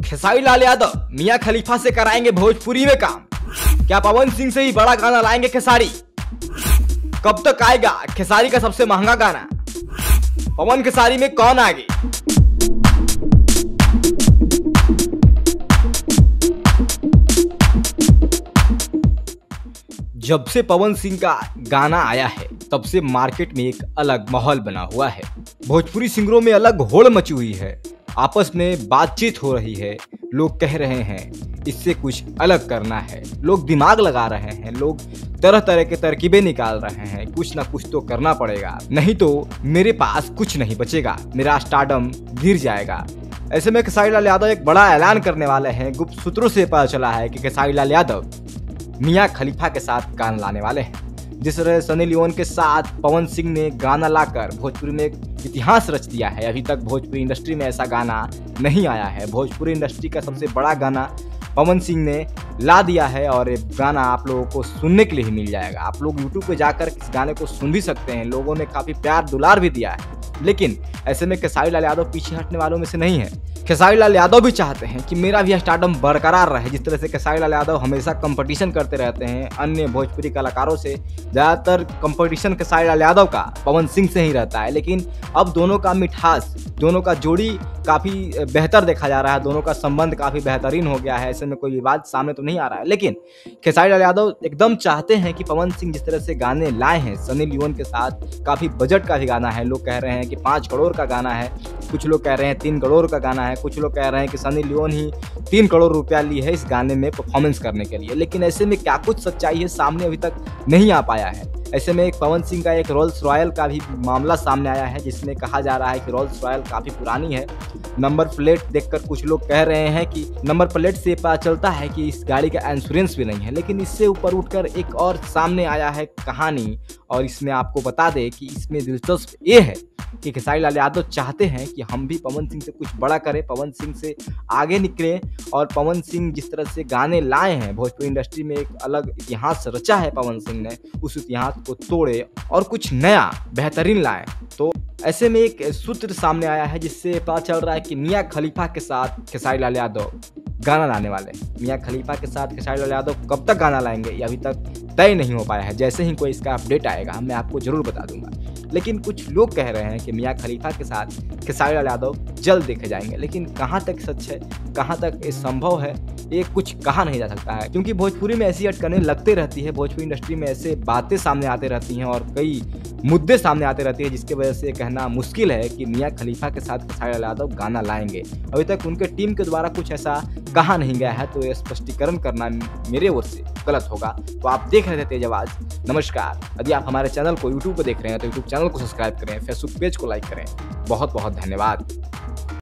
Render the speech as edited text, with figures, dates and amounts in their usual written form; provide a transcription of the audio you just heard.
खेसारी लाल यादव मियां खलीफा से कराएंगे भोजपुरी में काम। क्या पवन सिंह से ही बड़ा गाना लाएंगे खेसारी? कब तक आएगा खेसारी का सबसे महंगा गाना? पवन खेसारी में कौन आगे? जब से पवन सिंह का गाना आया है तब से मार्केट में एक अलग माहौल बना हुआ है। भोजपुरी सिंगरों में अलग होड़ मची हुई है। आपस में बातचीत हो रही है। लोग कह रहे हैं इससे कुछ अलग करना है। लोग दिमाग लगा रहे हैं। लोग तरह तरह के तरकीबें निकाल रहे हैं। कुछ ना कुछ तो करना पड़ेगा, नहीं तो मेरे पास कुछ नहीं बचेगा, मेरा स्टारडम गिर जाएगा। ऐसे में खेसारी लाल यादव एक बड़ा ऐलान करने वाले हैं। गुप्त सूत्रों से पता चला है कि खेसारी लाल यादव मियां खलीफा के साथ गाना लाने वाले हैं। जिस तरह सनी लियोन के साथ पवन सिंह ने गाना लाकर भोजपुरी में एक इतिहास रच दिया है, अभी तक भोजपुरी इंडस्ट्री में ऐसा गाना नहीं आया है। भोजपुरी इंडस्ट्री का सबसे बड़ा गाना पवन सिंह ने ला दिया है और ये गाना आप लोगों को सुनने के लिए ही मिल जाएगा। आप लोग यूट्यूब पे जाकर इस गाने को सुन भी सकते हैं। लोगों ने काफ़ी प्यार दुलार भी दिया है। लेकिन ऐसे में खेसारी लाल यादव पीछे हटने वालों में से नहीं है। खेसारी लाल यादव भी चाहते हैं कि मेरा भी स्टारडम बरकरार रहे। जिस तरह से खेसारी लाल यादव हमेशा कंपटीशन करते रहते हैं अन्य भोजपुरी कलाकारों से, ज़्यादातर कंपटीशन खेसारी लाल यादव का पवन सिंह से ही रहता है। लेकिन अब दोनों का मिठास, दोनों का जोड़ी काफ़ी बेहतर देखा जा रहा है। दोनों का संबंध काफ़ी बेहतरीन हो गया है। ऐसे में कोई विवाद सामने तो नहीं आ रहा है। लेकिन खेसारी लाल यादव एकदम चाहते हैं कि पवन सिंह जिस तरह से गाने लाए हैं सनी लियोन के साथ, काफ़ी बजट का भी गाना है। लोग कह रहे हैं कि 5 करोड़ का गाना है, कुछ लोग कह रहे हैं 3 करोड़ का गाना है, कुछ लोग कह रहे हैं कि सनी लियोन ही 3 करोड़ रुपया ली है इस गाने में परफॉर्मेंस करने के लिए। लेकिन ऐसे में क्या कुछ सच्चाई है सामने अभी तक नहीं आ पाया है। ऐसे में एक पवन सिंह का एक रोल्स रॉयल का भी मामला सामने आया है, जिसमें कहा जा रहा है कि रोल्स रॉयल काफ़ी पुरानी है। नंबर प्लेट देखकर कुछ लोग कह रहे हैं कि नंबर प्लेट से पता चलता है कि इस गाड़ी का इंश्योरेंस भी नहीं है। लेकिन इससे ऊपर उठकर एक और सामने आया है कहानी, और इसमें आपको बता दें कि इसमें दिलचस्प ये है कि खेसारी लाल यादव चाहते हैं कि हम भी पवन सिंह से कुछ बड़ा करें, पवन सिंह से आगे निकलें। और पवन सिंह जिस तरह से गाने लाए हैं, भोजपुरी इंडस्ट्री में एक अलग इतिहास रचा है पवन सिंह ने, उस इतिहास को तोड़े और कुछ नया बेहतरीन लाए। तो ऐसे में एक सूत्र सामने आया है जिससे पता चल रहा है कि मियां खलीफा के साथ खेसारी लाल यादव गाना लाने वाले हैं। मियां खलीफा के साथ खेसारी लाल यादव कब तक गाना लाएंगे ये अभी तक तय नहीं हो पाया है। जैसे ही कोई इसका अपडेट आएगा मैं आपको जरूर बता दूंगा। लेकिन कुछ लोग कह रहे हैं कि मियां खलीफा के साथ खेसारी लाल यादव जल्द देखे जाएंगे। लेकिन कहाँ तक सच है, कहाँ तक ये संभव है, ये कुछ कहा नहीं जा सकता है। क्योंकि भोजपुरी में ऐसी अटकनें लगते रहती है, भोजपुरी इंडस्ट्री में ऐसे बातें सामने आते रहती हैं और कई मुद्दे सामने आते रहती है, जिसकी वजह से कहना मुश्किल है कि मियां खलीफा के साथ खेसारी लाल यादव गाना लाएंगे। अभी तक उनके टीम के द्वारा कुछ ऐसा कहा नहीं गया है, तो ये स्पष्टीकरण करना मेरे ओर से गलत होगा। तो आप देख रहे थे तेज आवाज। नमस्कार। यदि आप हमारे चैनल को यूट्यूब पर देख रहे हैं तो यूट्यूब चैनल को सब्सक्राइब करें, फेसबुक पेज को लाइक करें। बहुत बहुत धन्यवाद।